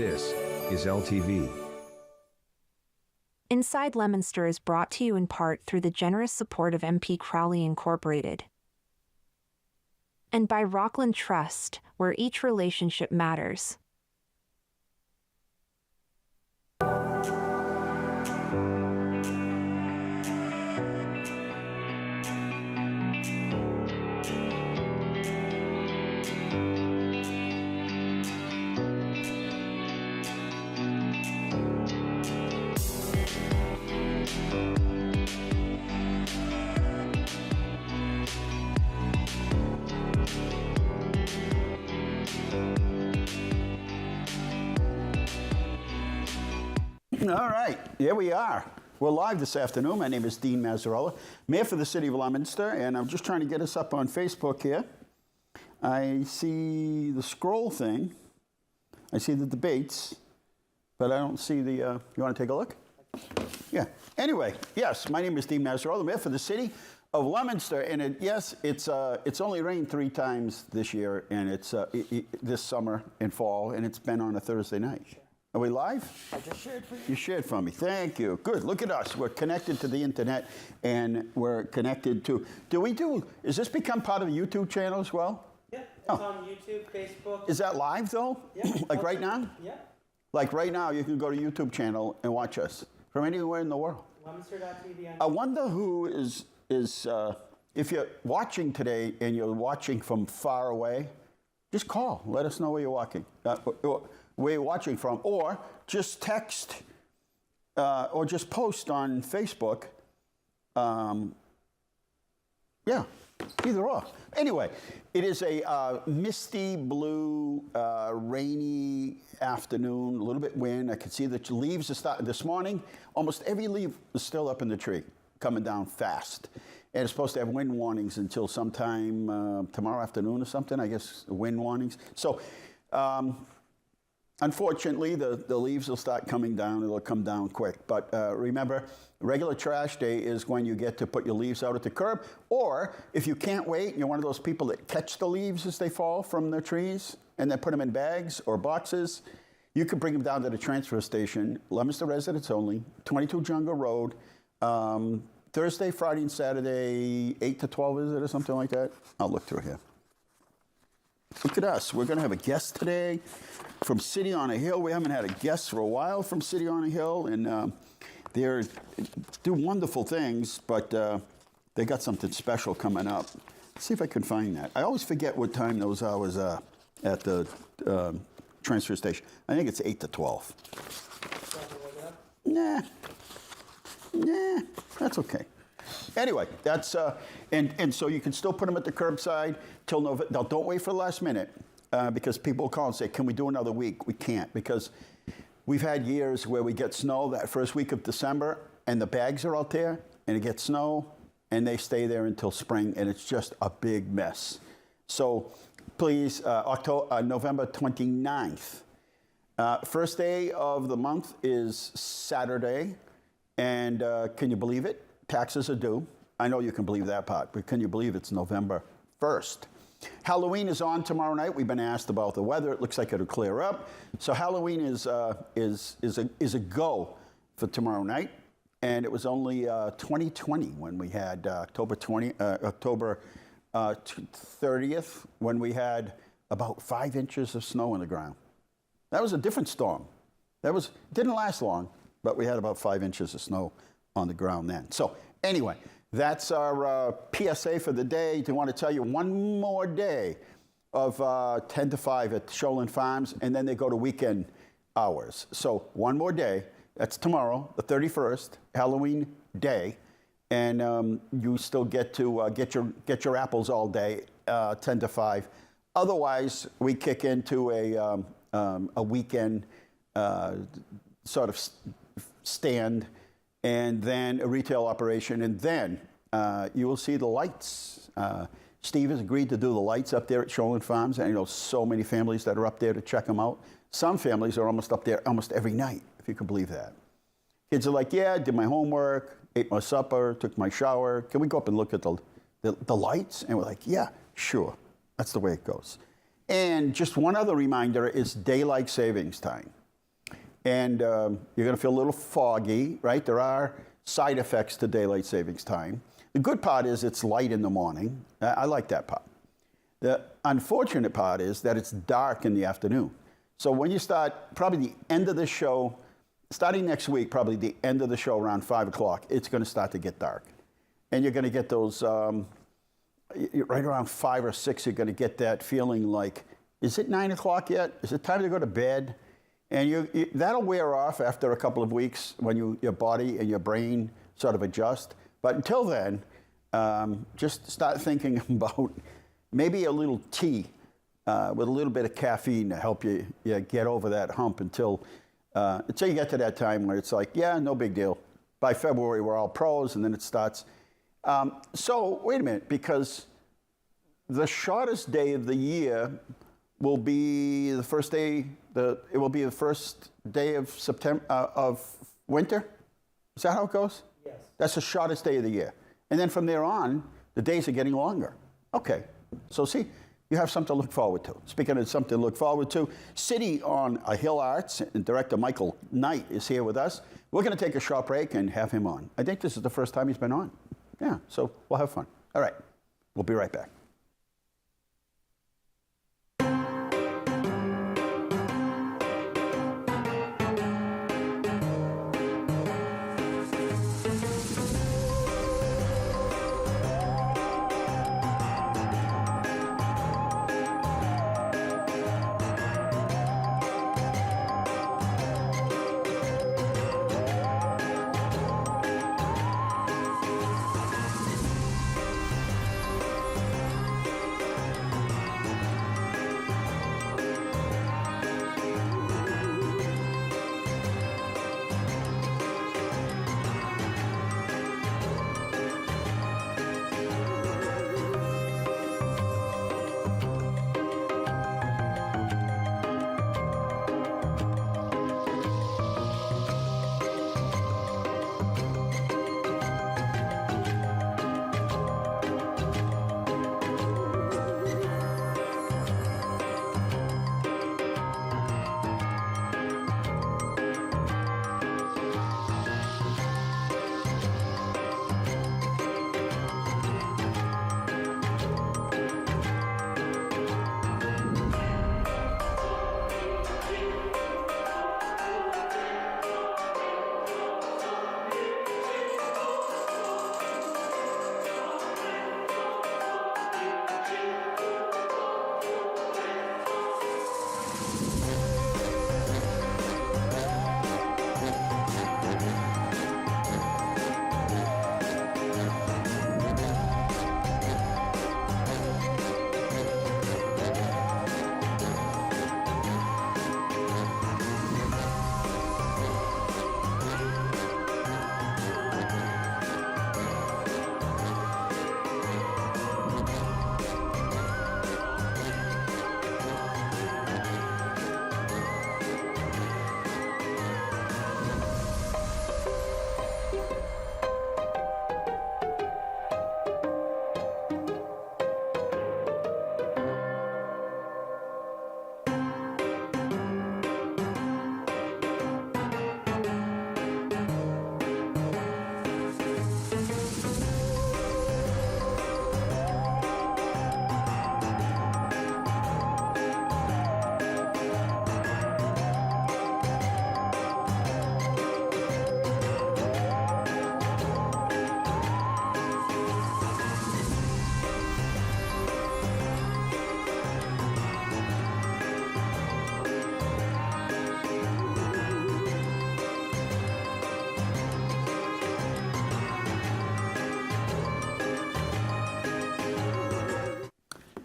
This is LTV. Inside Leominster is brought to you in part through the generous support of MP Crowley Incorporated and by Rockland Trust, where each relationship matters. All right, here we are. We're live this afternoon. My name is Dean Mazzarella, Mayor for the City of Leominster, and I'm just trying to get us up on Facebook here. I see the scroll thing. I see the debates, but I don't see the, you want to take a look? Yeah. Anyway, yes, my name is Dean Mazzarella, Mayor for the City of Leominster, and it's only rained 3 times this year, and it's this summer and fall, and it's been on a Thursday night. Are we live? I just shared for you. You shared for me. Thank you. Good. Look at us. We're connected to the internet, and we're connected to. Is this become part of a YouTube channel as well? Yeah, it's on YouTube, Facebook. Is that live though? Yeah. Like right now? Yeah. Like right now, you can go to YouTube channel and watch us from anywhere in the world. Leominster.tv. I wonder who is if you're watching today and you're watching from far away, just call. Let us know where you're watching. Where you're watching from, or just text, or just post on Facebook. Yeah, either or. Anyway, it is a misty blue, rainy afternoon, a little bit wind. I can see the leaves are starting. This morning, almost every leaf is still up in the tree, coming down fast. And it's supposed to have wind warnings until sometime tomorrow afternoon or something, I guess, wind warnings. So, unfortunately, the leaves will start coming down. It'll come down quick. But remember, regular trash day is when you get to put your leaves out at the curb. Or if you can't wait, you're one of those people that catch the leaves as they fall from the trees and then put them in bags or boxes, you can bring them down to the transfer station, Leominster residents only, 22 Jungle Road, Thursday, Friday, and Saturday, 8 to 12, is it, or something like that? I'll look through here. Look at us. We're going to have a guest today from City on a Hill. We haven't had a guest for a while from City on a Hill, and they do wonderful things, but they got something special coming up. Let's see if I can find that. I always forget what time those hours are at the transfer station. I think it's 8 to 12. Nah, that's okay. Anyway, that's and so you can still put them at the curbside till November. Now, don't wait for the last minute because people call and say, "Can we do another week?" We can't because we've had years where we get snow that first week of December, and the bags are out there, and it gets snow, and they stay there until spring, and it's just a big mess. So, please, November 29th. First day of the month is Saturday. And can you believe it? Taxes are due. I know you can believe that part, but can you believe it's November 1st? Halloween is on tomorrow night. We've been asked about the weather. It looks like it'll clear up. So Halloween is a go for tomorrow night. And it was only 2020 when we had October 30th when we had about 5 inches of snow on the ground. That was a different storm. Didn't last long. But we had about 5 inches of snow on the ground then. So anyway, that's our PSA for the day. I want to tell you one more day of 10 to 5 at Shoalin Farms, and then they go to weekend hours. So one more day. That's tomorrow, the 31st, Halloween day, and you still get to get your apples all day, 10 to 5. Otherwise, we kick into a weekend sort of stand, and then a retail operation, and then you will see the lights. Steve has agreed to do the lights up there at Shoalin Farms, and you know so many families that are up there to check them out. Some families are almost up there almost every night, if you can believe that. Kids are like, yeah, I did my homework, ate my supper, took my shower. Can we go up and look at the lights? And we're like, yeah, sure. That's the way it goes. And just one other reminder is daylight savings time. and you're going to feel a little foggy, right? There are side effects to daylight savings time. The good part is it's light in the morning. I like that part. The unfortunate part is that it's dark in the afternoon. So when you start, probably the end of the show, starting next week, probably the end of the show around 5 o'clock, it's going to start to get dark. And you're going to get those, right around 5 or 6, you're going to get that feeling like, is it 9 o'clock yet? Is it time to go to bed? And that'll wear off after a couple of weeks when your body and your brain sort of adjust. But until then, just start thinking about maybe a little tea with a little bit of caffeine to help you get over that hump until you get to that time where it's like, yeah, no big deal. By February, we're all pros, and then it starts. So wait a minute, because the shortest day of the year will be the first day. It will be the first day of September of winter. Is that how it goes? Yes. That's the shortest day of the year, and then from there on, the days are getting longer. Okay, so see, you have something to look forward to. Speaking of something to look forward to, City on a Hill Arts and director Michael Knight is here with us. We're going to take a short break and have him on. I think this is the first time he's been on. Yeah, so we'll have fun. All right, we'll be right back.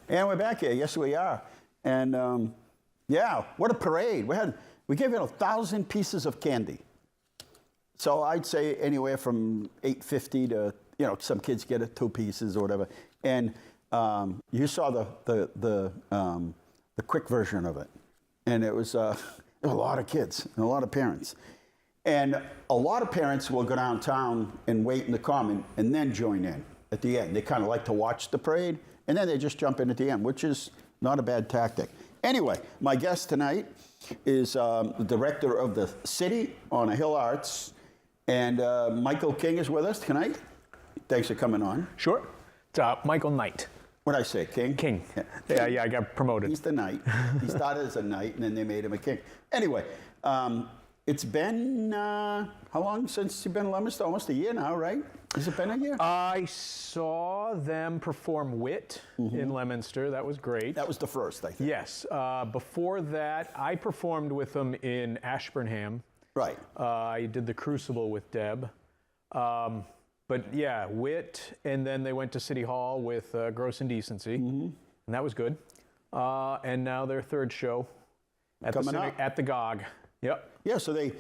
And we're back here. Yes, we are. And yeah, what a parade. We gave out 1,000 pieces of candy. So I'd say anywhere from $8.50 to, some kids get it 2 pieces or whatever. And you saw the quick version of it. And it was a lot of kids and a lot of parents. And a lot of parents will go downtown and wait in the common and then join in at the end. They kind of like to watch the parade, and then they just jump in at the end, which is not a bad tactic. Anyway, my guest tonight is the director of the City on a Hill Arts, and Michael King is with us tonight. Thanks for coming on. Sure. It's Michael Knight. What'd I say, King? King. Yeah, I got promoted. He's the Knight. He started as a Knight, and then they made him a King. Anyway, it's been, how long since you've been in Leominster? Almost a year now, right? Has it been a year? I saw them perform Wit in Leominster. That was great. That was the first, I think. Yes. Before that, I performed with them in Ashburnham. Right. I did the Crucible with Deb. But yeah, Wit, and then they went to City Hall with Gross Indecency, and that was good. And now their third show at the GOG. Yep. Yeah, so they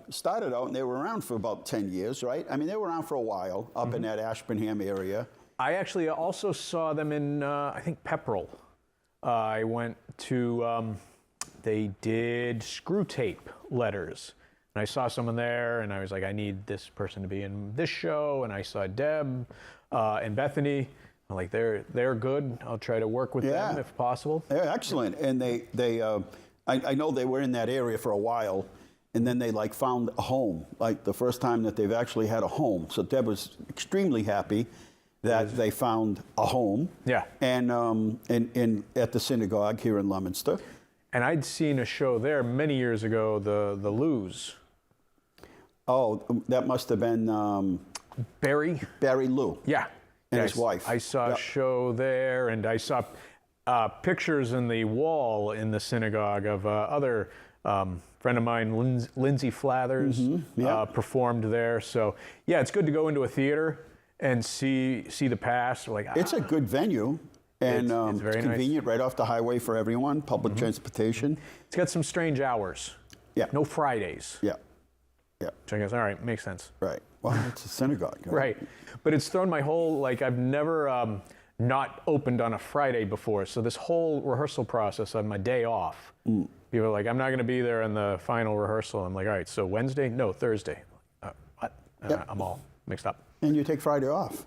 started out, and they were around for about 10 years, right? I mean, they were around for a while up in that Ashburnham area. I actually also saw them in, I think, Pepperell. I went to, they did Screw Tape Letters. And I saw someone there, and I was like, I need this person to be in this show. And I saw Deb and Bethany. I'm like, they're good. I'll try to work with them if possible. They're excellent. And I know they were in that area for a while, and then they like found a home, like the first time that they've actually had a home. So Deb was extremely happy that they found a home. Yeah. And at the synagogue here in Leominster. And I'd seen a show there many years ago, the Lou's. Oh, that must have been Barry Lou. Yeah. And his wife. I saw a show there, and I saw pictures in the wall in the synagogue of other friend of mine, Lindsay Flathers, performed there. So yeah, it's good to go into a theater and see the past. Like it's a good venue, and it's very convenient, nice. right off the highway for everyone. Public transportation. It's got some strange hours. Yeah. No Fridays. Yeah. Yeah. Which I guess, all right, makes sense. Right. Well, it's a synagogue. Right. But it's thrown my whole, like, I've never not opened on a Friday before. So this whole rehearsal process on my day off, people are like, I'm not going to be there in the final rehearsal. I'm like, all right, so Wednesday? No, Thursday. What? I'm all mixed up. And you take Friday off.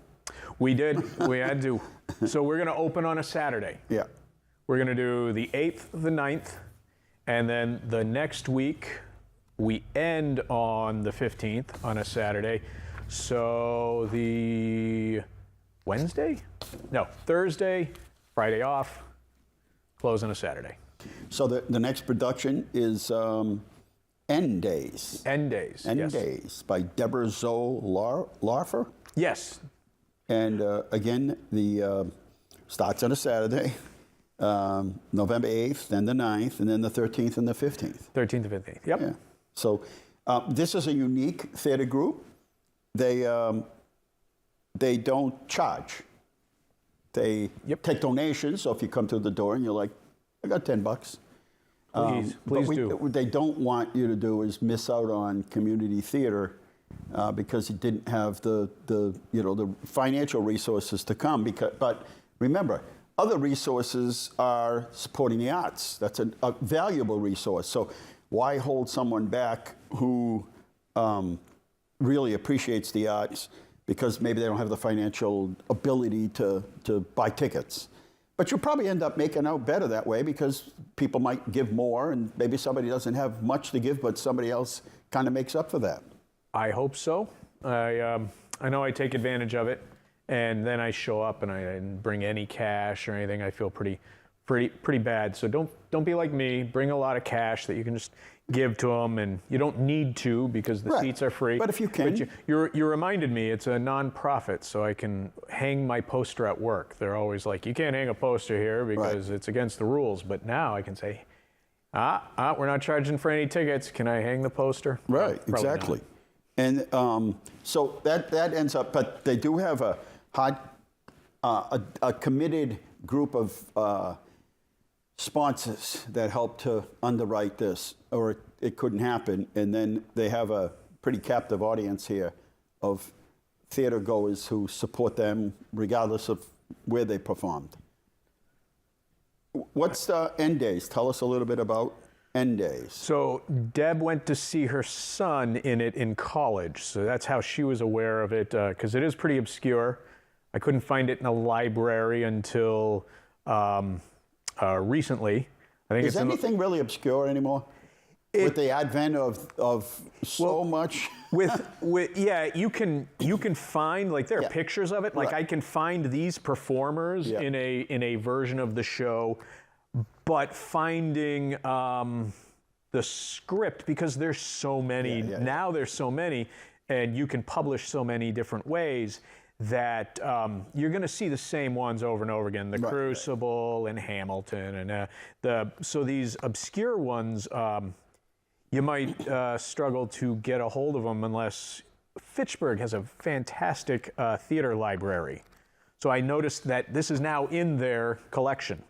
We did. We had to. So we're going to open on a Saturday. Yeah. We're going to do the 8th, the 9th, and then the next week we end on the 15th on a Saturday. So the Wednesday? No, Thursday, Friday off, close on a Saturday. So the next production is End Days. End Days, End yes. Days by Deborah Zoe Larfer. Yes. And again, the starts on a Saturday, November 8th, then the 9th, and then the 13th and the 15th. 13th and 15th, yep. Yeah. So this is a unique theater group. They don't charge. They take donations. So if you come to the door and you're like, I got $10. Please do. What they don't want you to do is miss out on community theater because you didn't have the financial resources to come. But remember, other resources are supporting the arts. That's a valuable resource. So why hold someone back who really appreciates the arts because maybe they don't have the financial ability to buy tickets? But you'll probably end up making out better that way because people might give more, and maybe somebody doesn't have much to give, but somebody else kind of makes up for that. I hope so. I know I take advantage of it, and then I show up and I didn't bring any cash or anything. I feel pretty bad. So don't be like me. Bring a lot of cash that you can just give to them, and you don't need to because the seats are free. But if you can. But you reminded me it's a non-profit, so I can hang my poster at work. They're always like, you can't hang a poster here because it's against the rules. But now I can say, we're not charging for any tickets. Can I hang the poster? Right, Probably exactly. not. And so that ends up, but they do have a committed group of sponsors that help to underwrite this, or it couldn't happen. And then they have a pretty captive audience here of theater goers who support them regardless of where they performed. What's End Days? Tell us a little bit about End Days. So Deb went to see her son in it in college. So that's how she was aware of it, because it is pretty obscure. I couldn't find it in a library until recently. I think Is anything really obscure anymore? With the advent of so much. Yeah, you can find, like, there are Yeah. pictures of it. Like, Right. I can find these performers Yeah. in a version of the show, but finding the script, because there's so many now, there's so many, and you can publish so many different ways that you're going to see the same ones over and over again. The Crucible and Hamilton, and so these obscure ones. You might struggle to get a hold of them unless Fitchburg has a fantastic theater library. So I noticed that this is now in their collection.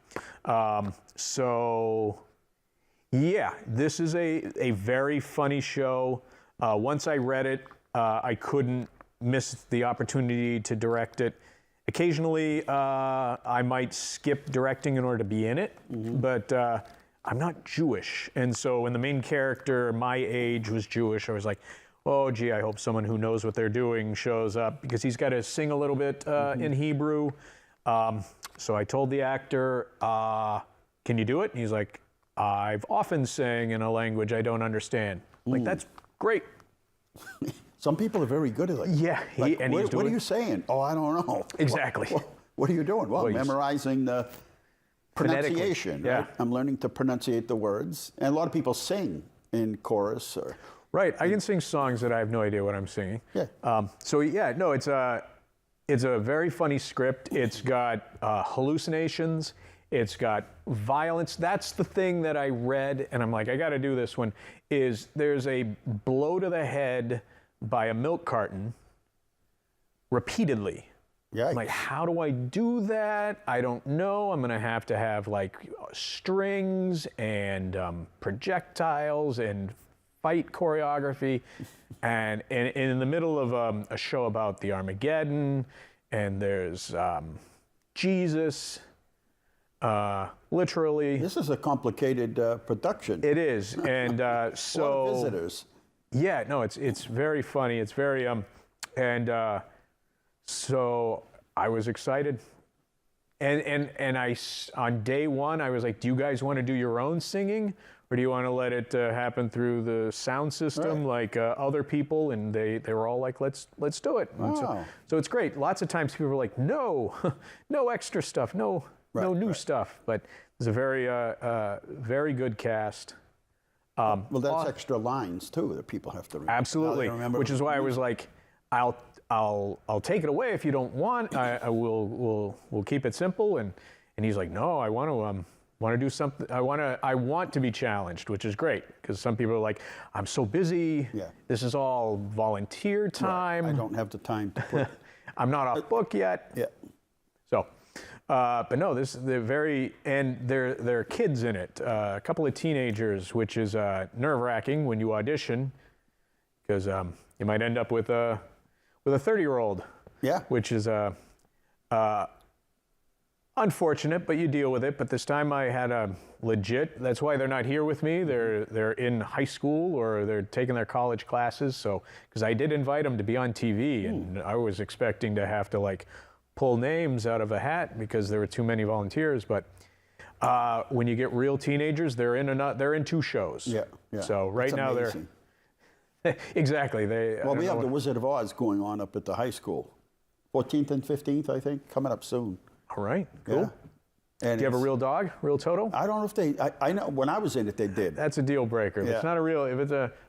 So yeah, this is a very funny show. Once I read it, I couldn't miss the opportunity to direct it. Occasionally, I might skip directing in order to be in it, but I'm not Jewish. And so when the main character, my age, was Jewish, I was like, oh, gee, I hope someone who knows what they're doing shows up, because he's got to sing a little bit in Hebrew. So I told the actor, can you do it? And he's like, I've often sang in a language I don't understand. Like, that's great. Some people are very good at it. Yeah. Like, And he's doing what are you saying? Oh, I don't know. Exactly. What are you doing? Well, Well, memorizing the pronunciation. Yeah. Right? I'm learning to pronunciate the words. And a lot of people sing in chorus. Right. I can sing songs that I have no idea what I'm singing. Yeah. So yeah, no, it's a very funny script. It's got hallucinations. It's got violence. That's the thing that I read, and I'm like, I got to do this one. Is there's a blow to the head by a milk carton repeatedly. Yeah. I'm like, how do I do that? I don't know. I'm gonna have to have like strings and projectiles and fight choreography, and in the middle of a show about the Armageddon, and there's Jesus, literally. This is a complicated production. It is, and so a lot of visitors. Yeah, no, it's very funny. It's very so I was excited, and I on day one I was like, do you guys want to do your own singing, or do you want to let it happen through the sound system like other people? And they were all like, let's do it. Wow. So it's great. Lots of times people are like, no, no extra stuff, no new stuff. But it's a very good cast. Well, that's extra lines too that people have to remember. Absolutely, Remember. which is why I was like, I'll take it away if you don't want. We'll keep it simple. And he's like, no, I want to do something. I want to be challenged, which is great, because some people are like, I'm so busy. Yeah. This is all volunteer time. I don't have the time to put. I'm not off book yet. Yeah. So, but no, they're very, and there are kids in it. A couple of teenagers, which is nerve-wracking when you audition, because you might end up with a 30-year-old. Yeah. Which is unfortunate, but you deal with it. But this time I had a legit. That's why they're not here with me. They're in high school, or they're taking their college classes. So, because I did invite them to be on TV, and I was expecting to have to like pull names out of a hat because there were too many volunteers. But when you get real teenagers, they're in 2 shows. Yeah. So right That's now amazing. exactly. Well, we have the Wizard of Oz going on up at the high school, 14th and 15th, I think, coming up soon. All right, cool. Yeah. And do you have a real dog, real Toto? I don't know if they. I know when I was in it, they did. That's a deal breaker. If it's not a real,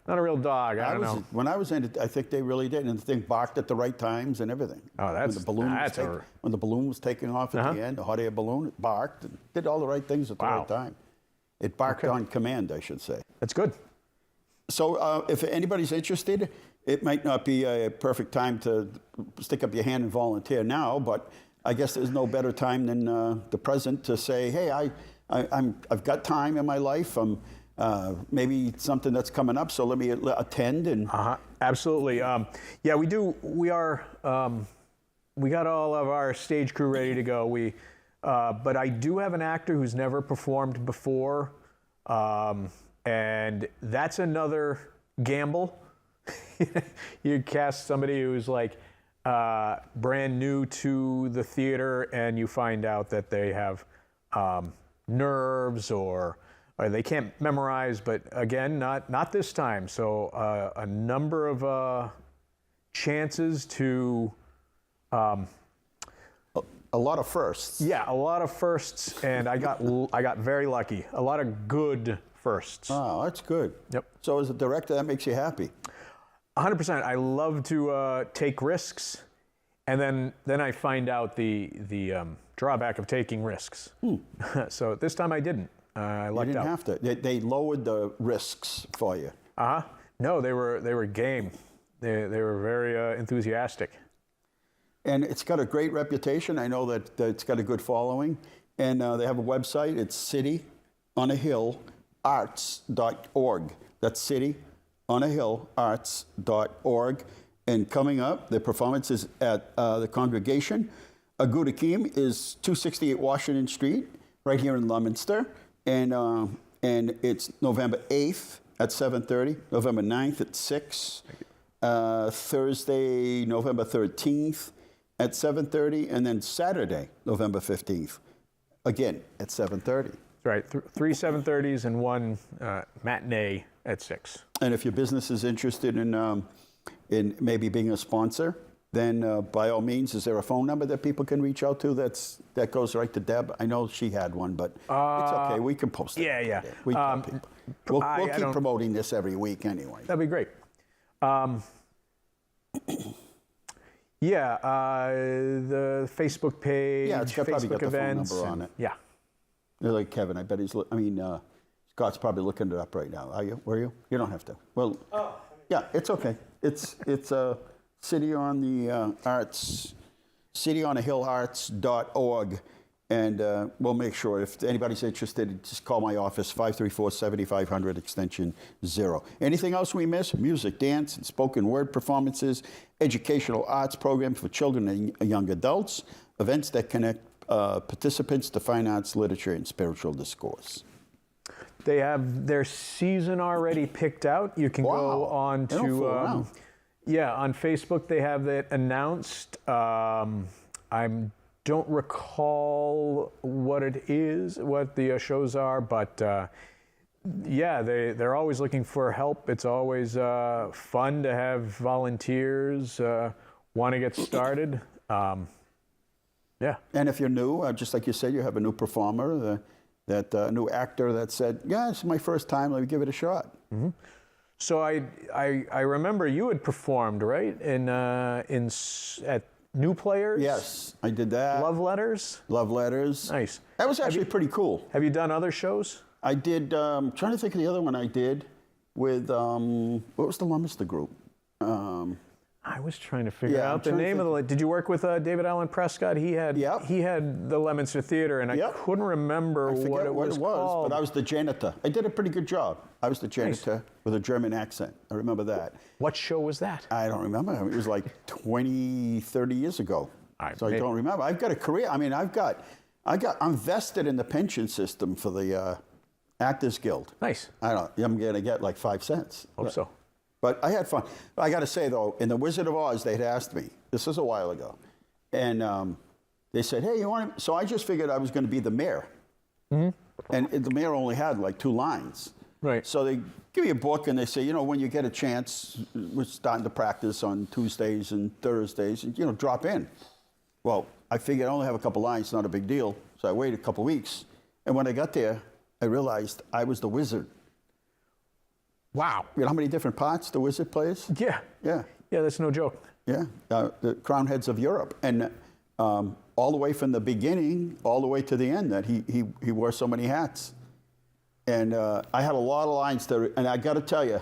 not a real dog, I don't know. When I was in it, I think they really did, and the thing barked at the right times and everything. Oh, that's when the balloon was taking off at the end, the hot air balloon, it barked and did all the right things at the right time. It barked on command, I should say. That's good. So if anybody's interested, it might not be a perfect time to stick up your hand and volunteer now, but I guess there's no better time than the present to say, hey, I've got time in my life. Maybe something that's coming up, so let me attend. And absolutely. Yeah, we do. We are. We got all of our stage crew ready to go. But I do have an actor who's never performed before, and that's another gamble. You cast somebody who's like brand new to the theater, and you find out that they have nerves or or they can't memorize, but again, not this time. So a number of chances to, A lot of firsts. yeah, a lot of firsts, and I got very lucky. A lot of good firsts. Oh, that's good. Yep. So as a director, that makes you happy. 100%. I love to take risks, and then I find out the drawback of taking risks. So this time I didn't. I You lucked didn't out. have to. They lowered the risks for you. No, they were game. They were very enthusiastic. And it's got a great reputation. I know that it's got a good following. And they have a website. It's cityonahillarts.org. That's cityonahillarts.org. And coming up, the performance is at the Congregation. Agud Akim is 268 Washington Street, right here in Leominster. And it's November 8th at 7:30, November 9th at 6, Thursday, November 13th at 7:30, and then Saturday, November 15th, again at 7:30. That's right. Three 7:30s and one matinee at 6. And if your business is interested in maybe being a sponsor, then by all means, is there a phone number that people can reach out to that goes right to Deb? I know she had one, but it's okay. We can post it. Yeah. We tell people. We'll I keep don't- promoting this every week anyway. That'd be great. The Facebook page, Yeah, it's got- probably Facebook got the phone events. number on and- it. Yeah. They're like Kevin. I bet Scott's probably looking it up right now. Are you? Were you? You don't have to. Well, yeah, it's okay. It's City on the Arts, cityonahillarts.org, and we'll make sure if anybody's interested, just call my office 534-7500 extension 0. Anything else we miss? Music, dance, and spoken word performances, educational arts programs for children and young adults, events that connect participants to fine arts, literature, and spiritual discourse. They have their season already picked out. You can go Wow. on They don't fool to around. on Facebook. They have that announced. I don't recall what it is, what the shows are, but they're always looking for help. It's always fun to have volunteers want to get started. And if you're new, just like you said, you have a new performer, that new actor that said, "Yeah, it's my first time. Let me give it a shot." So I remember you had performed, right, at New Players. Yes, I did that. Love Letters. Love Letters. Nice. That was actually pretty cool. Have you done other shows? I did. Trying to think of the other one I did with what was the Leominster group? I was trying to figure Yeah, I'm out the trying to name of the. Did you work with David Allen Prescott? He had Yep. he had the Leominster Theater, and I Yep. couldn't remember I forget what it was called. but I was the janitor. I did a pretty good job. I was the janitor with a German accent. I remember that. What show was that? I don't remember. It was like 20, 30 years ago. I maybe. don't remember. I've got a career. I mean, I'm vested in the pension system for the Actors Guild. Nice. I'm going to get like 5 cents. Hope so. But I had fun. I got to say, though, in The Wizard of Oz, they'd asked me, this was a while ago, and they said, "Hey, you want to?" So I just figured I was going to be the mayor. And the mayor only had like 2 lines. Right. So they give you a book and they say, when you get a chance, we're starting to practice on Tuesdays and Thursdays, and, drop in. Well, I figured I only have a couple lines, not a big deal. So I waited a couple weeks. And when I got there, I realized I was the wizard. Wow. You know how many different parts the wizard plays? Yeah. Yeah. Yeah, that's no joke. Yeah, the crown heads of Europe, and all the way from the beginning, all the way to the end, that he wore so many hats, and I had a lot of lines and I got to tell you,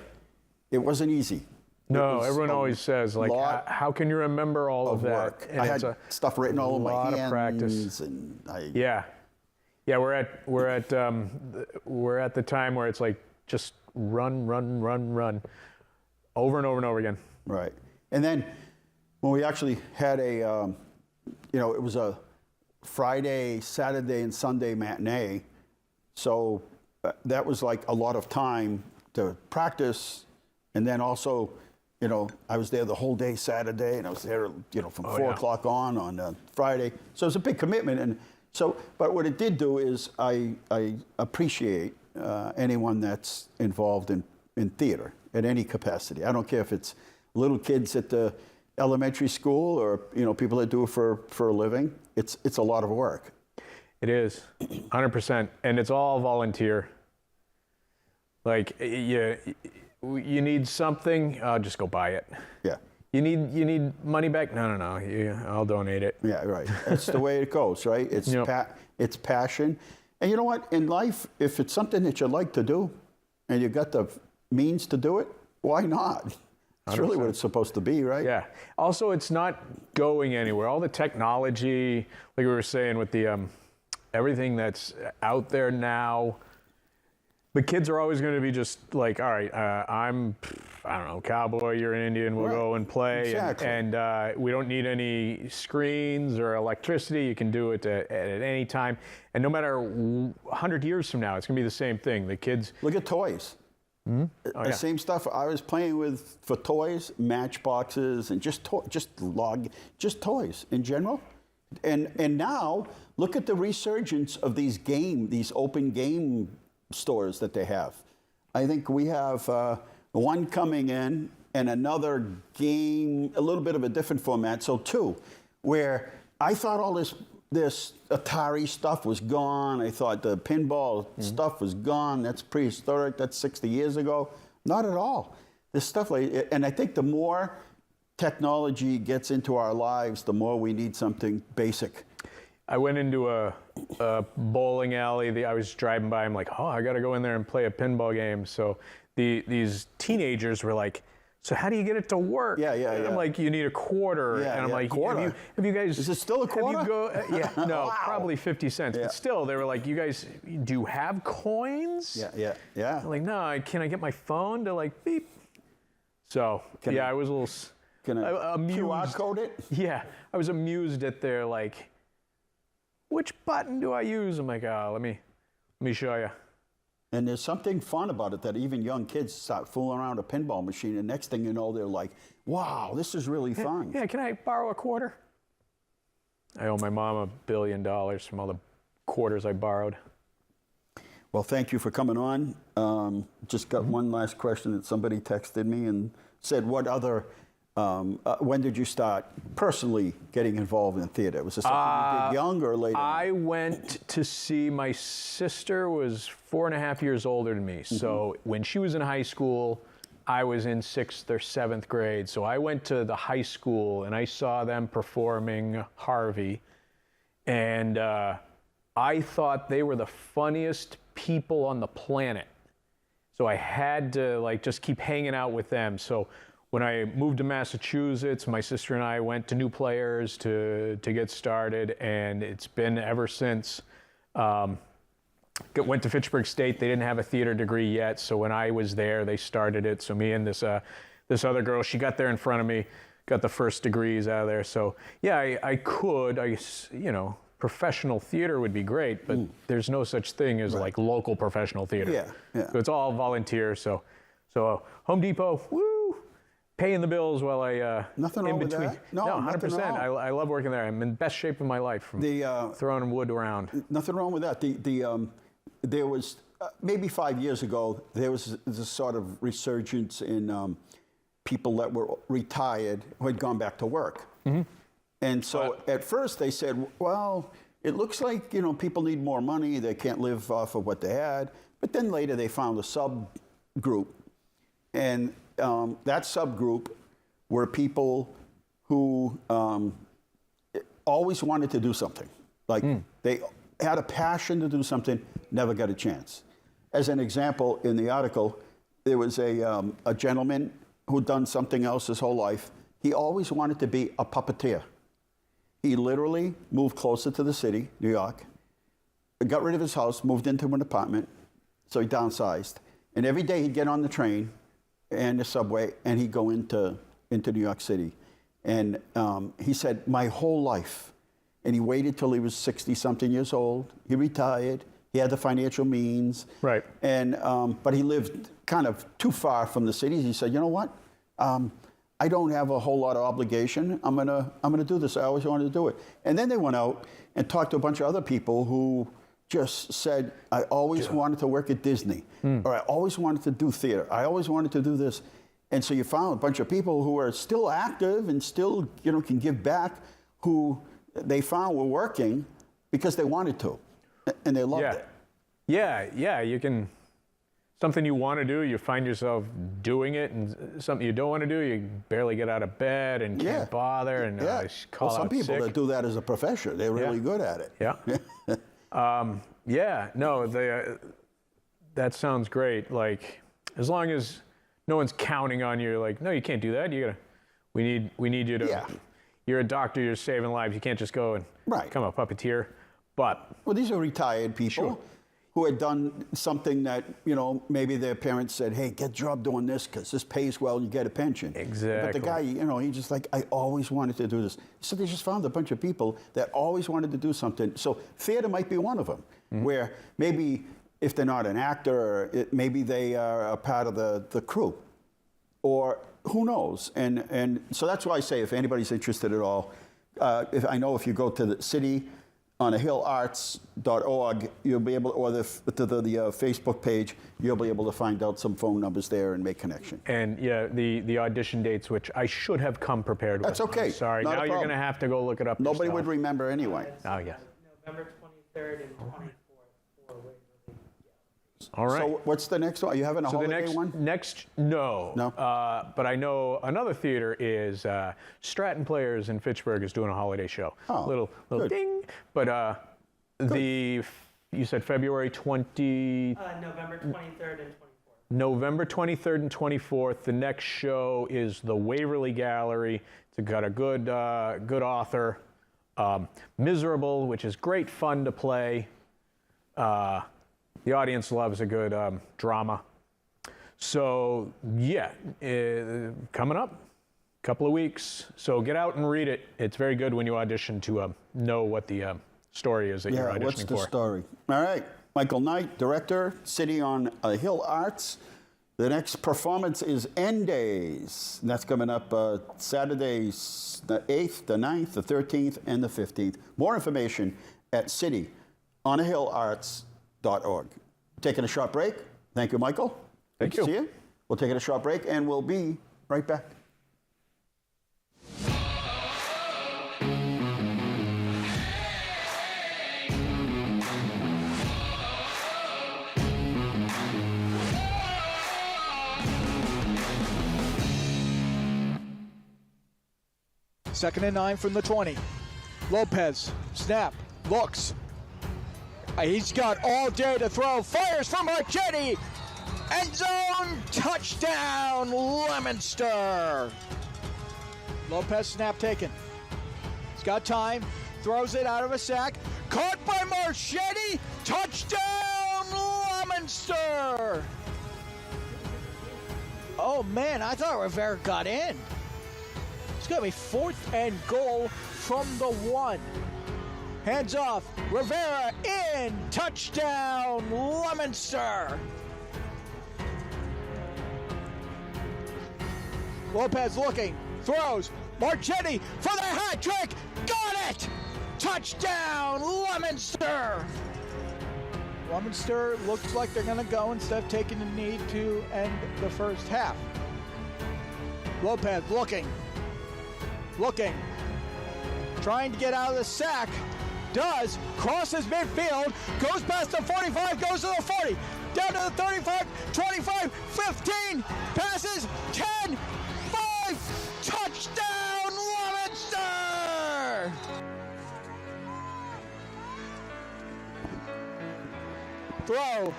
it wasn't easy. No, everyone always says, like, how can you remember all of that? Work. And I it's had stuff written all over my hands. lot of practice. And Yeah, we're at the time where it's like just run, over and over and over again. Right, and then when we actually had it was a Friday, Saturday, and Sunday matinee, so that was like a lot of time to practice, and then also, I was there the whole day Saturday, and I was there, from 4 o'clock on Friday. So it was a big commitment, and so, but what it did do is I appreciate anyone that's involved in theater at any capacity. I don't care if it's little kids at the elementary school or people that do it for a living. It's a lot of work. It is, 100%, and it's all volunteer. Like you need something, just go buy it. Yeah. You need money back? No. I'll donate it. Yeah, right. That's the way it goes, right? It's it's passion. And you know what? In life, if it's something that you like to do and you got the means to do it, why not? It's 100%. Really what it's supposed to be, right? Yeah. Also, it's not going anywhere. All the technology, like we were saying with the everything that's out there now, the kids are always going to be just like, all right, I don't know, cowboy, you're an Indian, we'll go and play. Exactly. And we don't need any screens or electricity. You can do it at any time. And no matter 100 years from now, it's going to be the same thing. The kids... Look at toys. Mm-hmm. The same stuff I was playing with for toys, matchboxes, and just toys in general. And now, look at the resurgence of these open game stores that they have. I think we have one coming in and another game, a little bit of a different format, so two, where I thought all this Atari stuff was gone. I thought the pinball stuff was gone. That's prehistoric. That's 60 years ago. Not at all. This stuff, and I think the more technology gets into our lives, the more we need something basic. I went into a bowling alley. I was driving by. I'm like, oh, I got to go in there and play a pinball game. So these teenagers were like, so how do you get it to work? Yeah. And I'm like, you need a quarter. Yeah, and I'm like, quarter. Have you guys... Is it still a quarter? Yeah, no, Wow. Probably 50 cents. Yeah. But still, they were like, you guys, do you have coins? Yeah. I'm like, no, can I get my phone to like beep? So, I was a little... Can I amused. QR code it? Yeah, I was amused at their like, which button do I use? I'm like, let me show you. And there's something fun about it that even young kids start fooling around a pinball machine, and next thing you know, they're like, wow, this is really fun. Yeah, can I borrow a quarter? I owe my mom $1 billion from all the quarters I borrowed. Well, thank you for coming on. Just got one last question that somebody texted me and said, what other... when did you start personally getting involved in theater? Was it something you did young or later? I went to see, my sister was 4.5 years older than me. So when she was in high school, I was in 6th or 7th grade. So I went to the high school and I saw them performing Harvey. And I thought they were the funniest people on the planet. So I had to like just keep hanging out with them. So when I moved to Massachusetts, my sister and I went to New Players to get started, and it's been ever since. Went to Fitchburg State. They didn't have a theater degree yet, so when I was there, they started it. So me and this other girl, she got there in front of me, got the first degrees out of there. So yeah, I could, professional theater would be great, but there's no such thing as like local professional theater. Yeah. So it's all volunteer. So Home Depot, woo! Paying the bills while I nothing wrong in between. with that. No, 100%. I love working there. I'm in best shape of my life from throwing wood around. Nothing wrong with that. There was maybe 5 years ago there was this sort of resurgence in people that were retired who had gone back to work, and so at first they said, well, it looks like people need more money. They can't live off of what they had. But then later they found a subgroup, and that subgroup were people who always wanted to do something. Like they had a passion to do something, never got a chance. As an example, in the article, there was a gentleman who'd done something else his whole life. He always wanted to be a puppeteer. He literally moved closer to the city, New York, got rid of his house, moved into an apartment, so he downsized. And every day he'd get on the train and the subway, and he'd go into New York City. And he said, my whole life, and he waited till he was 60-something years old. He retired. He had the financial means. Right. And but he lived kind of too far from the city. He said, you know what? I don't have a whole lot of obligation. I'm gonna do this. I always wanted to do it. And then they went out and talked to a bunch of other people who just said, I always wanted to work at Disney, or I always wanted to do theater. I always wanted to do this. And so you found a bunch of people who are still active and still, can give back, who they found were working because they wanted to, and they loved it. Yeah, you can, something you want to do, you find yourself doing it, and something you don't want to do, you barely get out of bed and can't bother, and call out some people sick. that do that as a profession, they're really good at it. Yeah. That sounds great. Like, as long as no one's counting on you, like, no, you can't do that. We need you to. Yeah. You're a doctor. You're saving lives. You can't just go and become a puppeteer. But these are retired people who had done something that maybe their parents said, "Hey, get a job doing this because this pays well and you get a pension." Exactly. But the guy, he just like, I always wanted to do this. So they just found a bunch of people that always wanted to do something. So theater might be one of them, where maybe if they're not an actor, maybe they are a part of the crew, or who knows. And so that's why I say, if anybody's interested at all, if you go to the city on ahillarts.org, you'll be able, or the Facebook page, you'll be able to find out some phone numbers there and make connection. And the audition dates, which I should have come prepared with. That's okay. I'm sorry. Now you're going to have to go look it up Nobody yourself. would remember anyway. Oh, yeah. November 23rd and 24th for Waverly. All right. So what's the next one? Are you having a holiday one? No. No? But I know another theater is Stratton Players in Fitchburg is doing a holiday show. Oh, little good. ding. But you said February 20. November 23rd and 24th. November 23rd and 24th. The next show is the Waverly Gallery. It's got a good author. Miserable, which is great fun to play. The audience loves a good drama. So, coming up, a couple of weeks. So get out and read it. It's very good when you audition to know what the story is that you're auditioning for. What's the story? All right. Michael Knight, director, City on Hill Arts. The next performance is End Days. And that's coming up Saturdays, the 8th, the 9th, the 13th, and the 15th. More information at cityonahillarts.org. Taking a short break. Thank you, Michael. Thank Good to you. see you. We'll take a short break, and we'll be right back. Second and 9 from the 20. Lopez, snap, looks. He's got all day to throw. Fires from Marchetti. End zone, touchdown, Leominster. Lopez, snap taken. He's got time. Throws it out of a sack. Caught by Marchetti. Touchdown, Leominster. Oh, man, I thought Rivera got in. It's going to be 4th and goal from the 1. Hands off. Rivera in. Touchdown, Leominster. Lopez looking. Throws. Marchetti for the hat trick. Got it. Touchdown, Leominster. Leominster looks like they're going to go instead of taking the knee to end the first half. Lopez looking. Trying to get out of the sack. Does. Crosses midfield. Goes past the 45. Goes to the 40. Down to the 35. 25. 15. Passes. 10. 5. Touchdown, Leominster! Throw.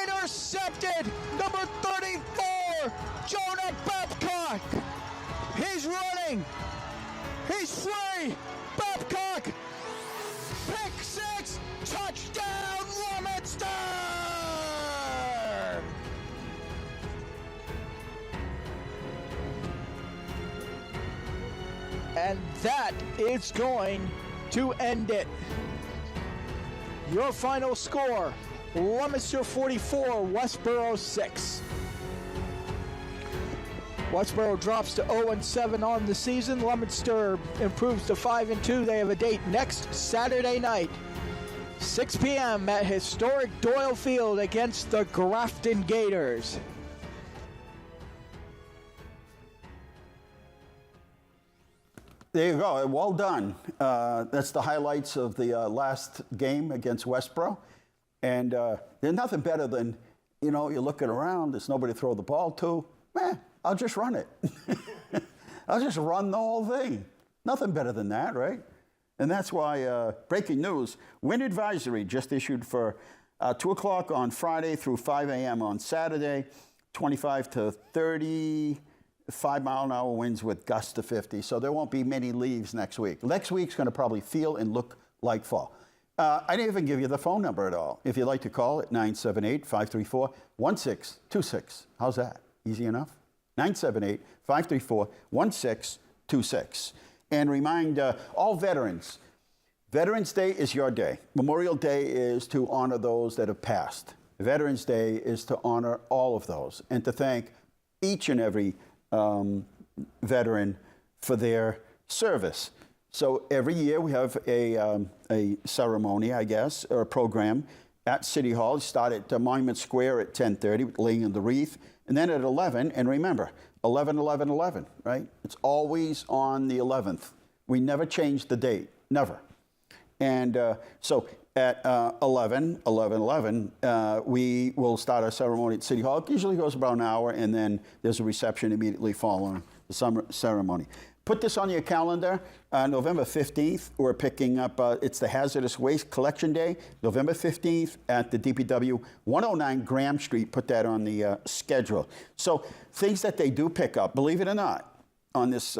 Intercepted. Number 34. Jonah Babcock. He's running. He's free. Babcock. Pick 6. Touchdown, Leominster. And that is going to end it. Your final score, Leominster 44, Westboro 6. Westboro drops to 0-7 on the season. Leominster improves to 5-2. They have a date next Saturday night 6 p.m. at historic Doyle Field against the Grafton Gators. There you go. Well done. That's the highlights of the last game against Westboro. And there's nothing better than, you know, you're looking around, there's nobody to throw the ball to. I'll just run it. I'll just run the whole thing. Nothing better than that, right? And that's why, breaking news, wind advisory just issued for 2 o'clock on Friday through 5 a.m. on Saturday, 25 to 35-mile-an-hour winds with gusts to 50. So there won't be many leaves next week. Next week's going to probably feel and look like fall. I didn't even give you the phone number at all. If you'd like to call it, 978-534-1626. How's that? Easy enough? 978-534-1626. And remind all veterans, Veterans Day is your day. Memorial Day is to honor those that have passed. Veterans Day is to honor all of those and to thank each and every veteran for their service. So every year we have a ceremony, I guess, or a program at City Hall. We start at Monument Square at 10:30, laying of the wreath, and then at 11. And remember, 11/11/11, right? It's always on the 11th. We never change the date, never. And so at 11/11/11, we will start our ceremony at City Hall. It usually goes about an hour, and then there's a reception immediately following the summer ceremony. Put this on your calendar. November 15th, we're picking up, it's the Hazardous Waste Collection Day, November 15th at the DPW, 109 Graham Street. Put that on the schedule. So things that they do pick up, believe it or not, on this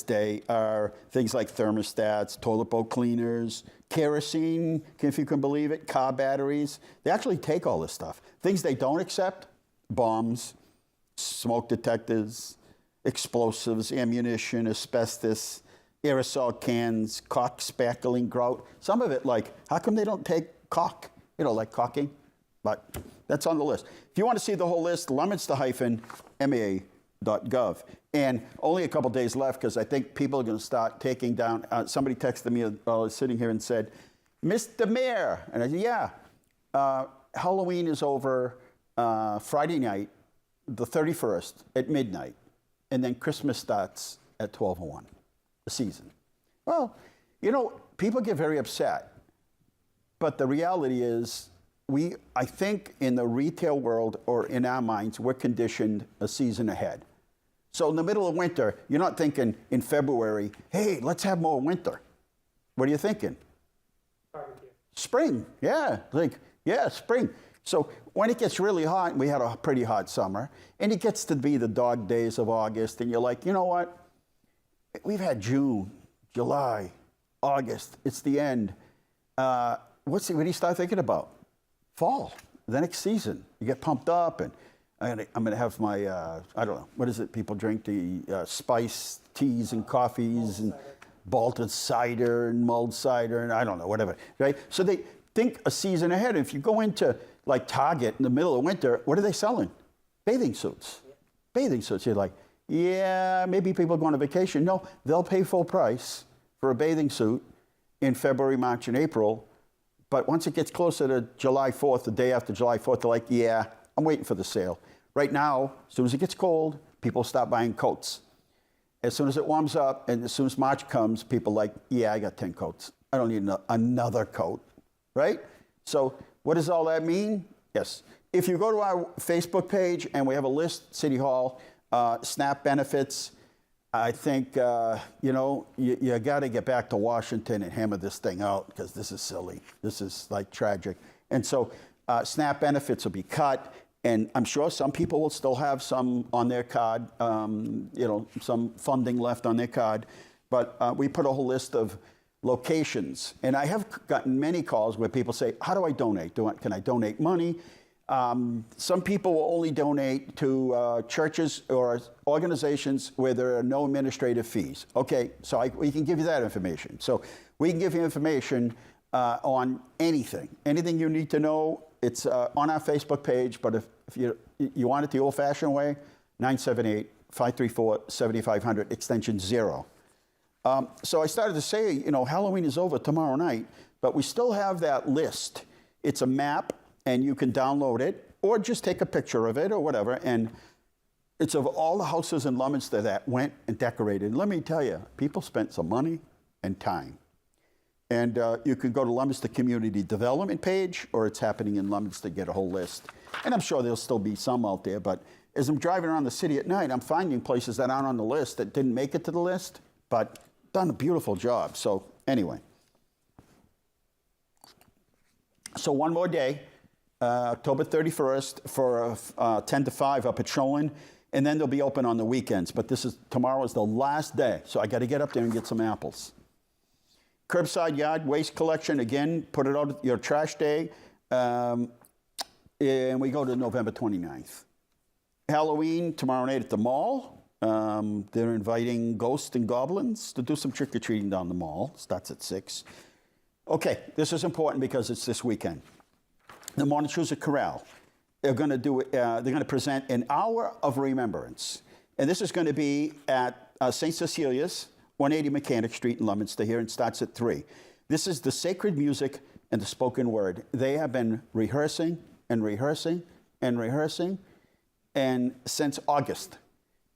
day are things like thermostats, toilet bowl cleaners, kerosene, if you can believe it, car batteries. They actually take all this stuff. Things they don't accept, bombs, smoke detectors, explosives, ammunition, asbestos, aerosol cans, caulk, spackling, grout. Some of it, like, how come they don't take caulk? You know, like caulking. But that's on the list. If you want to see the whole list, leominster-ma.gov. And only a couple days left because I think people are going to start taking down. Somebody texted me while I was sitting here and said, Mr. Mayor. And I said, yeah, Halloween is over Friday night, the 31st at midnight. And then Christmas starts at 12:01, the season. Well, you know, people get very upset. But the reality is, I think in the retail world or in our minds, we're conditioned a season ahead. So in the middle of winter, you're not thinking in February, hey, let's have more winter. What are you thinking? Barbecue. Spring, yeah. Spring. So when it gets really hot, and we had a pretty hot summer, and it gets to be the dog days of August, and you're like, you know what? We've had June, July, August. It's the end. What do you start thinking about? Fall, the next season. You get pumped up, and I'm going to have my, I don't know, what is it people drink? The spice teas and coffees and malted cider and mulled cider, and I don't know, whatever, right? So they think a season ahead. If you go into like Target in the middle of winter, what are they selling? Bathing suits. Bathing suits. You're like, yeah, maybe people go on a vacation. No, they'll pay full price for a bathing suit in February, March, and April. But once it gets closer to July 4th, the day after July 4th, they're like, yeah, I'm waiting for the sale. Right now, as soon as it gets cold, people stop buying coats. As soon as it warms up and as soon as March comes, people are like, yeah, I got 10 coats. I don't need another coat, right? So what does all that mean? Yes. If you go to our Facebook page and we have a list, City Hall, SNAP benefits, I think, you know, you got to get back to Washington and hammer this thing out because this is silly. This is like tragic. And so SNAP benefits will be cut. And I'm sure some people will still have some on their card, you know, some funding left on their card. But we put a whole list of locations. And I have gotten many calls where people say, how do I donate? Can I donate money? Some people will only donate to churches or organizations where there are no administrative fees. Okay, so we can give you that information. So we can give you information on anything you need to know. It's on our Facebook page, but if you want it the old-fashioned way, 978-534-7500, extension 0. So I started to say, you know, Halloween is over tomorrow night, but we still have that list. It's a map, and you can download it, or just take a picture of it, or whatever, and it's of all the houses in Leominster that went and decorated. And let me tell you, people spent some money and time. And you can go to Leominster Community Development page, or It's Happening in Leominster, get a whole list. And I'm sure there'll still be some out there, but as I'm driving around the city at night, I'm finding places that aren't on the list that didn't make it to the list, but done a beautiful job. So anyway. So one more day, October 31st for 10 to 5 up at Shoalin, and then they'll be open on the weekends. But tomorrow is the last day, so I got to get up there and get some apples. Curbside yard waste collection, again, put it out your trash day, and we go to November 29th. Halloween tomorrow night at the mall. They're inviting ghosts and goblins to do some trick-or-treating down the mall. Starts at 6. Okay, this is important because it's this weekend. The Montezuma Corral. They're going to present an hour of remembrance, and this is going to be at St. Cecilia's, 180 Mechanic Street in Leominster here, and starts at 3. This is the sacred music and the spoken word. They have been rehearsing and rehearsing and rehearsing, and since August,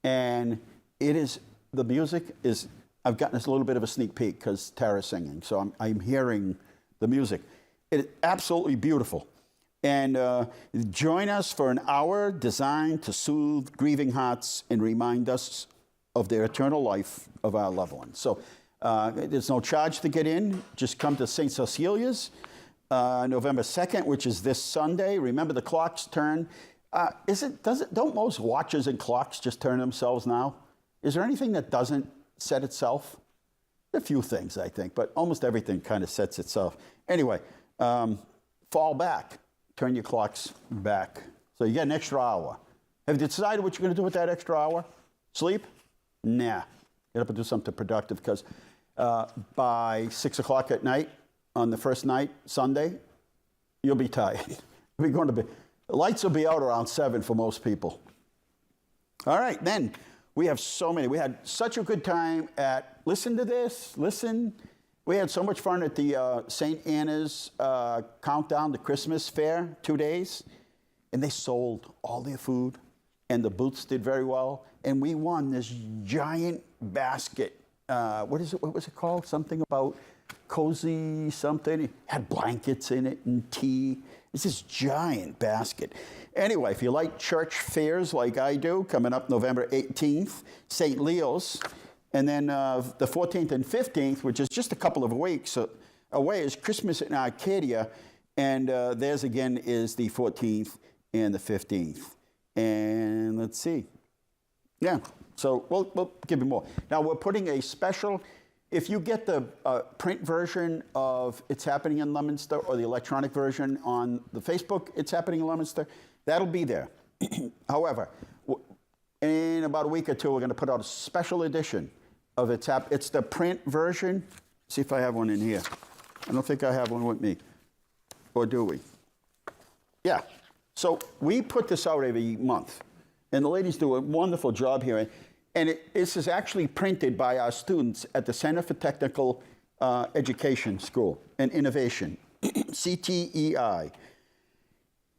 and the music is. I've gotten a little bit of a sneak peek because Tara's singing, so I'm hearing the music. It's absolutely beautiful. And join us for an hour designed to soothe grieving hearts and remind us of the eternal life of our loved ones. So there's no charge to get in. Just come to St. Cecilia's, November 2nd, which is this Sunday. Remember, the clocks turn. Don't most watches and clocks just turn themselves now? Is there anything that doesn't set itself? A few things, I think, but almost everything kind of sets itself. Anyway, fall back. Turn your clocks back. So you get an extra hour. Have you decided what you're going to do with that extra hour? Sleep? Nah. Get up and do something productive, because by 6 o'clock at night, on the first night, Sunday, you'll be tired. The lights will be out around 7 for most people. All right, then. We have so many. We had such a good time at, listen to this, listen. We had so much fun at the St. Anna's Countdown to Christmas Fair, 2 days. And they sold all their food, and the booths did very well. And we won this giant basket. What was it called? Something about cozy something. It had blankets in it and tea. It's this giant basket. Anyway, if you like church fairs like I do, coming up November 18th, St. Leo's, and then the 14th and 15th, which is just a couple of weeks away, is Christmas in Arcadia, and theirs again is the 14th and the 15th. And let's see. Yeah, so we'll give you more. Now, we're putting a special, if you get the print version of It's Happening in Leominster, or the electronic version on the Facebook It's Happening in Leominster, that'll be there. However, in about a week or two, we're going to put out a special edition of It's the print version. See if I have one in here. I don't think I have one with me. Or do we? Yeah. So we put this out every month. And the ladies do a wonderful job here. And this is actually printed by our students at the Center for Technical Education School and Innovation, CTEI.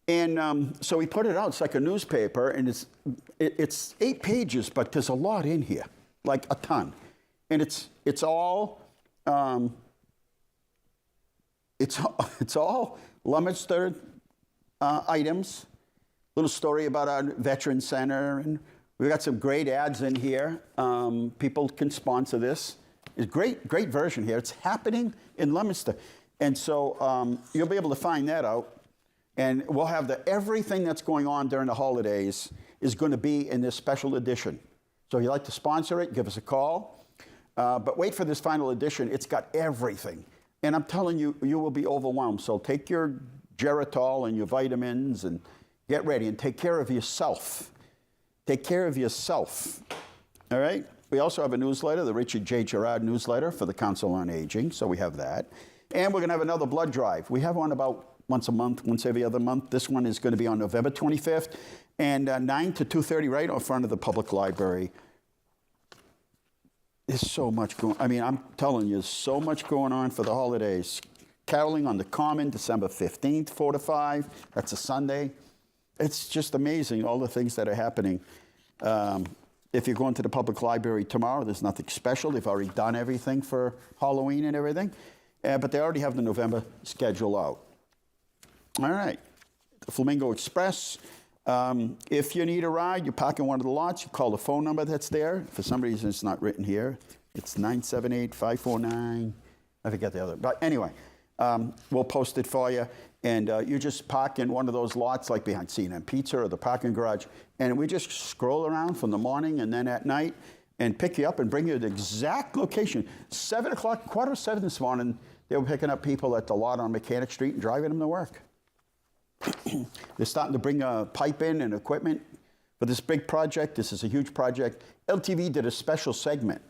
And so we put it out. It's like a newspaper, and it's 8 pages, but there's a lot in here, like a ton. And it's all Leominster items. Little story about our Veteran Center, and we've got some great ads in here. People can sponsor this. It's great version here. It's Happening in Leominster, and so you'll be able to find that out. And we'll have everything that's going on during the holidays is going to be in this special edition. So if you'd like to sponsor it, give us a call. But wait for this final edition. It's got everything. And I'm telling you, you will be overwhelmed. So take your Geritol and your vitamins and get ready and take care of yourself. Take care of yourself. All right? We also have a newsletter, the Richard J. Gerard newsletter for the Council on Aging. So we have that. And we're going to have another blood drive. We have one about once a month, once every other month. This one is going to be on November 25th, and 9 to 2:30 right in front of the public library. There's so much going on. I mean, I'm telling you, there's so much going on for the holidays. caroling on the Common, December 15th, 4 to 5. That's a Sunday. It's just amazing, all the things that are happening. If you're going to the public library tomorrow, there's nothing special. They've already done everything for Halloween and everything. But they already have the November schedule out. All right. The Flamingo Express. If you need a ride, you park in one of the lots. You call the phone number that's there. For some reason, it's not written here. It's 978-549. I forget the other. But anyway, we'll post it for you. And you just park in one of those lots, like behind C&M Pizza or the parking garage. And we just scroll around from the morning and then at night and pick you up and bring you to the exact location. 7 o'clock, 6:45 this morning, they were picking up people at the lot on Mechanic Street and driving them to work. They're starting to bring a pipe in and equipment for this big project. This is a huge project. LTV did a special segment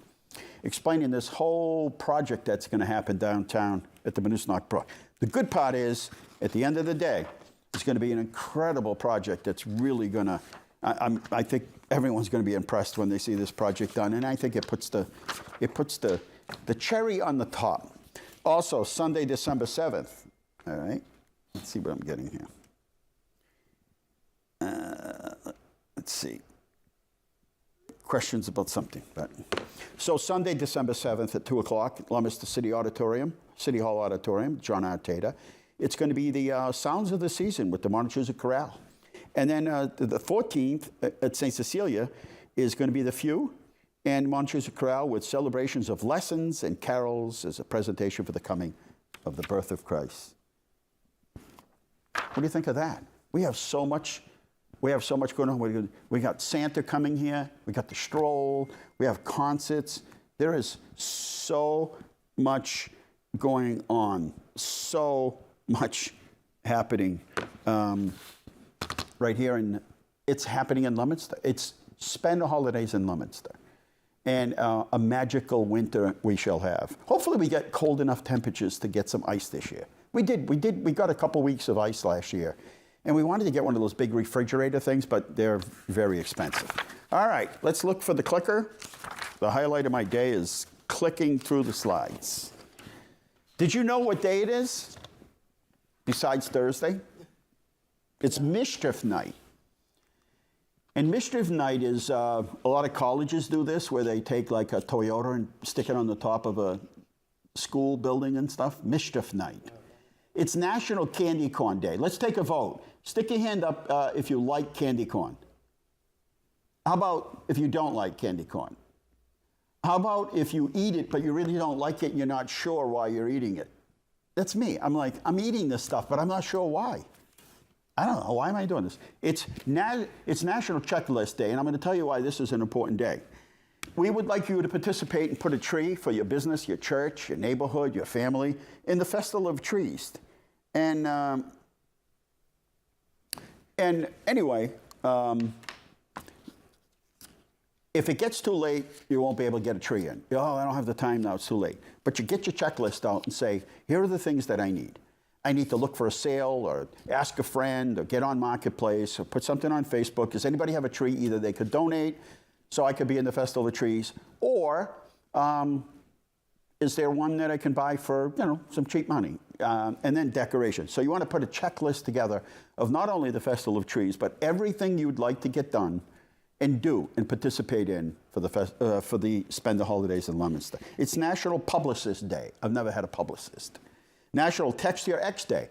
explaining this whole project that's going to happen downtown at the Manusnack Brook. The good part is, at the end of the day, it's going to be an incredible project that's really going to, I think everyone's going to be impressed when they see this project done, and I think it puts the cherry on the top. Also, Sunday, December 7th, all right? Let's see what I'm getting here. Let's see. Questions about something. So Sunday, December 7th at 2 o'clock, Leominster City Hall Auditorium, John Arteta. It's going to be the Sounds of the Season with the Montezuma Chorale. And then the 14th at St. Cecilia is going to be the Few and Montezuma Chorale with celebrations of lessons and carols as a presentation for the coming of the birth of Christ. What do you think of that? We have so much going on. We got Santa coming here. We got the stroll. We have concerts. There is so much going on. So much happening right here. It's happening in Leominster. It's spend the holidays in Leominster. And a magical winter we shall have. Hopefully we get cold enough temperatures to get some ice this year. We got a couple weeks of ice last year. And we wanted to get one of those big refrigerator things, but they're very expensive. All right, let's look for the clicker. The highlight of my day is clicking through the slides. Did you know what day it is? Besides Thursday? It's Mischief Night. And Mischief Night is, a lot of colleges do this, where they take like a Toyota and stick it on the top of a school building and stuff. Mischief Night. It's National Candy Corn Day. Let's take a vote. Stick your hand up if you like candy corn. How about if you don't like candy corn? How about if you eat it, but you really don't like it and you're not sure why you're eating it? That's me. I'm like, I'm eating this stuff, but I'm not sure why. I don't know. Why am I doing this? It's National Checklist Day, and I'm going to tell you why this is an important day. We would like you to participate and put a tree for your business, your church, your neighborhood, your family, in the Festival of Trees. And anyway, if it gets too late, you won't be able to get a tree in. Oh, I don't have the time now, it's too late. But you get your checklist out and say, here are the things that I need. I need to look for a sale or ask a friend or get on Marketplace or put something on Facebook. Does anybody have a tree? Either they could donate so I could be in the Festival of Trees, or is there one that I can buy for, some cheap money? And then decoration. So you want to put a checklist together of not only the Festival of Trees, but everything you'd like to get done and do and participate in for the Spend the Holidays in Leominster. It's National Publicist Day. I've never had a publicist. National Text Your Ex Day.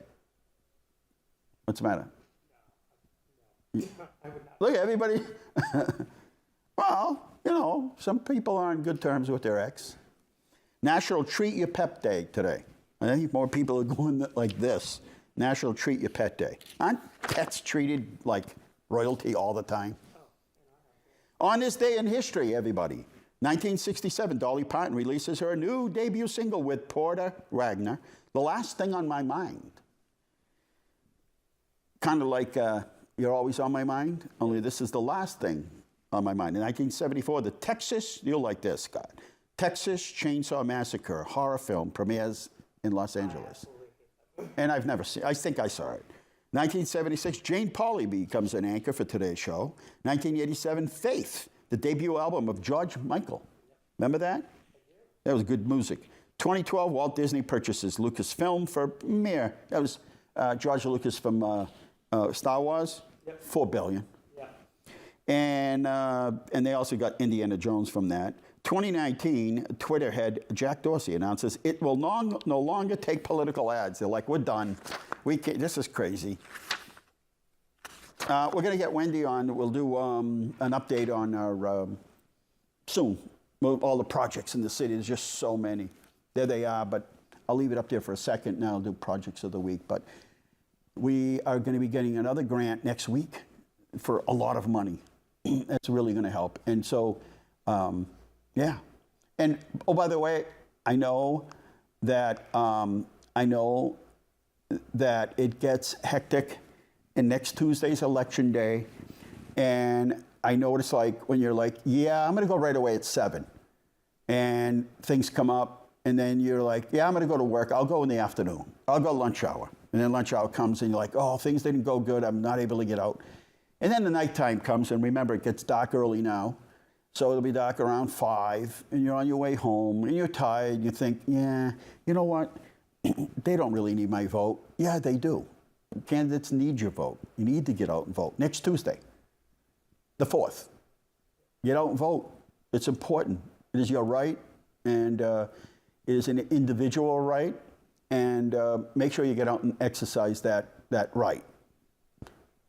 What's the matter? Look, everybody. Well, some people are on good terms with their ex. National Treat Your Pet Day today. I think more people are going like this. National Treat Your Pet Day. Aren't pets treated like royalty all the time? On this day in history, everybody, 1967, Dolly Parton releases her new debut single with Porter Wagner, The Last Thing on My Mind. Kind of like You're Always on My Mind, only this is the last thing on my mind. In 1974, you'll like this, Scott, Texas Chainsaw Massacre horror film premieres in Los Angeles. And I've never seen, I think I saw it. 1976, Jane Pauley becomes an anchor for today's show. 1987, Faith, the debut album of George Michael. Remember that? That was good music. 2012, Walt Disney purchases Lucasfilm for mere, that was George Lucas from Star Wars, Yep. $4 billion. Yeah. And they also got Indiana Jones from that. 2019, Twitter head Jack Dorsey announces it will no longer take political ads. They're like, we're done. We can't, this is crazy. We're going to get Wendy on. We'll do an update on our soon. All the projects in the city. There's just so many. There they are, but I'll leave it up there for a second. Now I'll do projects of the week. But we are going to be getting another grant next week for a lot of money. That's really going to help. And so, yeah. And oh, by the way, I know that it gets hectic. And next Tuesday's election day, and I notice like when you're like, yeah, I'm going to go right away at 7, and things come up, and then you're like, yeah, I'm going to go to work. I'll go in the afternoon. I'll go lunch hour. And then lunch hour comes, and you're like, oh, things didn't go good. I'm not able to get out. And then the nighttime comes, and remember, it gets dark early now. So it'll be dark around 5, and you're on your way home, and you're tired. And you think, yeah, you know what? They don't really need my vote. Yeah, they do. Candidates need your vote. You need to get out and vote. Next Tuesday, the 4th. Get out and vote. It's important. It is your right, and it is an individual right, and make sure you get out and exercise that right.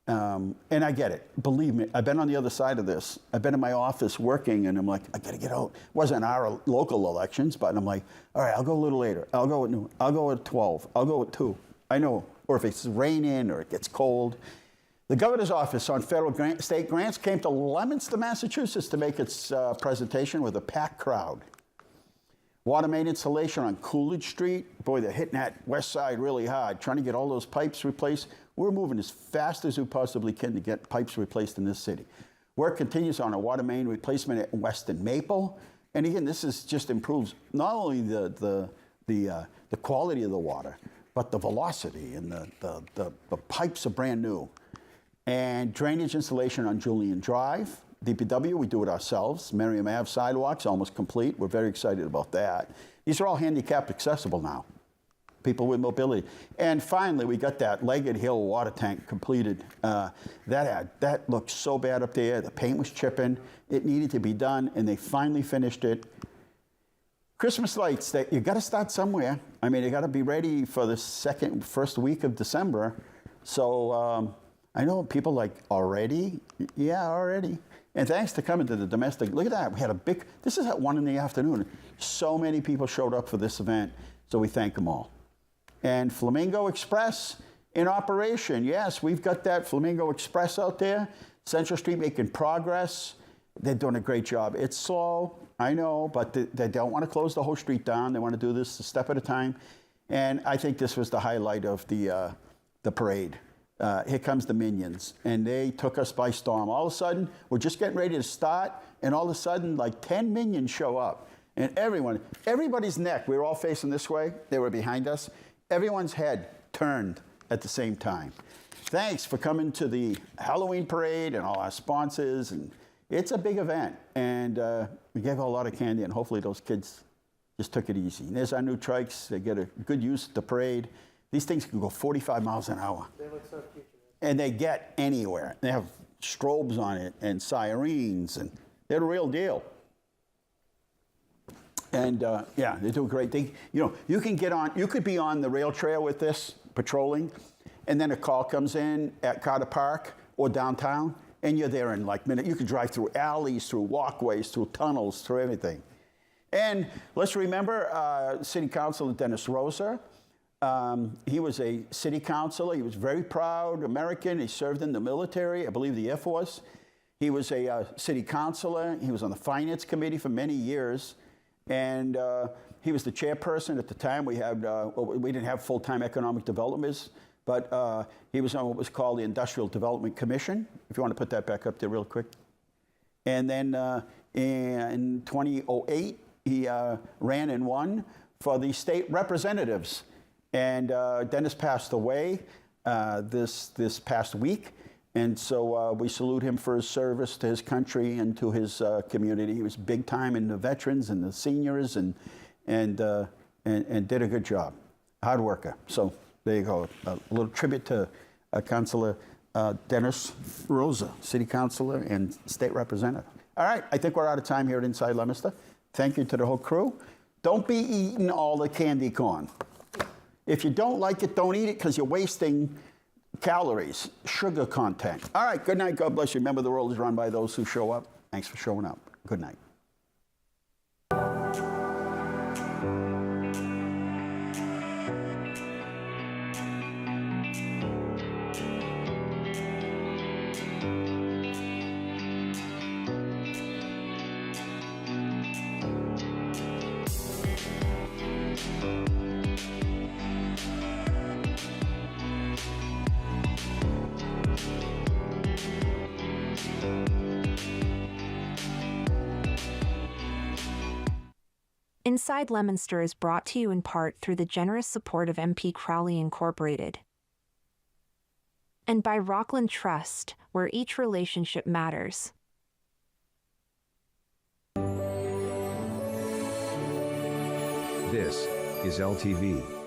And I get it. Believe me, I've been on the other side of this. I've been in my office working, and I'm like, I got to get out. It wasn't our local elections, but I'm like, all right, I'll go a little later. I'll go at noon. I'll go at 12. I'll go at 2. I know. Or if it's raining or it gets cold. The governor's office on federal state grants came to Leominster, Massachusetts to make its presentation with a packed crowd. Water main installation on Coolidge Street. Boy, they're hitting that west side really hard, trying to get all those pipes replaced. We're moving as fast as we possibly can to get pipes replaced in this city. Work continues on a water main replacement at Weston Maple. And again, this is just improves not only the quality of the water, but the velocity, and the pipes are brand new. And drainage installation on Julian Drive. DPW, we do it ourselves. Merriam Ave sidewalks, almost complete. We're very excited about that. These are all handicap accessible now. People with mobility. And finally, we got that Leggett Hill water tank completed. That looked so bad up there. The paint was chipping. It needed to be done, and they finally finished it. Christmas lights, you got to start somewhere. I mean, you got to be ready for the first week of December. So I know people like, already? Yeah, already. And thanks to coming to the domestic, look at that. We had this is at 1 in the afternoon. So many people showed up for this event, so we thank them all. And Flamingo Express in operation. Yes, we've got that Flamingo Express out there. Central Street making progress. They're doing a great job. It's slow, I know, but they don't want to close the whole street down. They want to do this a step at a time. And I think this was the highlight of the parade. Here comes the Minions, and they took us by storm. All of a sudden, we're just getting ready to start, and all of a sudden, like 10 Minions show up. And everybody's neck, we were all facing this way. They were behind us. Everyone's head turned at the same time. Thanks for coming to the Halloween parade and all our sponsors. And it's a big event, and we gave a lot of candy, and hopefully those kids just took it easy. And there's our new trikes. They get a good use at the parade. These things can go 45 miles an hour. They look so cute. And they get anywhere. They have strobes on it and sirens, and they're the real deal. And yeah, they do a great thing. You know, you could be on the rail trail with this, patrolling, and then a call comes in at Carter Park or downtown, and you're there in like minutes. You could drive through alleys, through walkways, through tunnels, through everything. And let's remember City Councilor Dennis Rosa. He was a city councilor. He was very proud American. He served in the military, I believe the Air Force. He was a city councilor. He was on the finance committee for many years. And he was the chairperson at the time. We didn't have full-time economic developers, but he was on what was called the Industrial Development Commission, if you want to put that back up there real quick. And then in 2008, he ran and won for the state representatives. And Dennis passed away this past week. And so we salute him for his service to his country and to his community. He was big time in the veterans and the seniors, and and did a good job. Hard worker. So there you go. A little tribute to Councilor Dennis Rosa, City Councilor and State Representative. All right, I think we're out of time here at Inside Leominster. Thank you to the whole crew. Don't be eating all the candy corn. If you don't like it, don't eat it because you're wasting calories, sugar content. All right, good night. God bless you. Remember, the world is run by those who show up. Thanks for showing up. Good night. Inside Leominster is brought to you in part through the generous support of MP Crowley Incorporated and by Rockland Trust, where each relationship matters. This is LTV.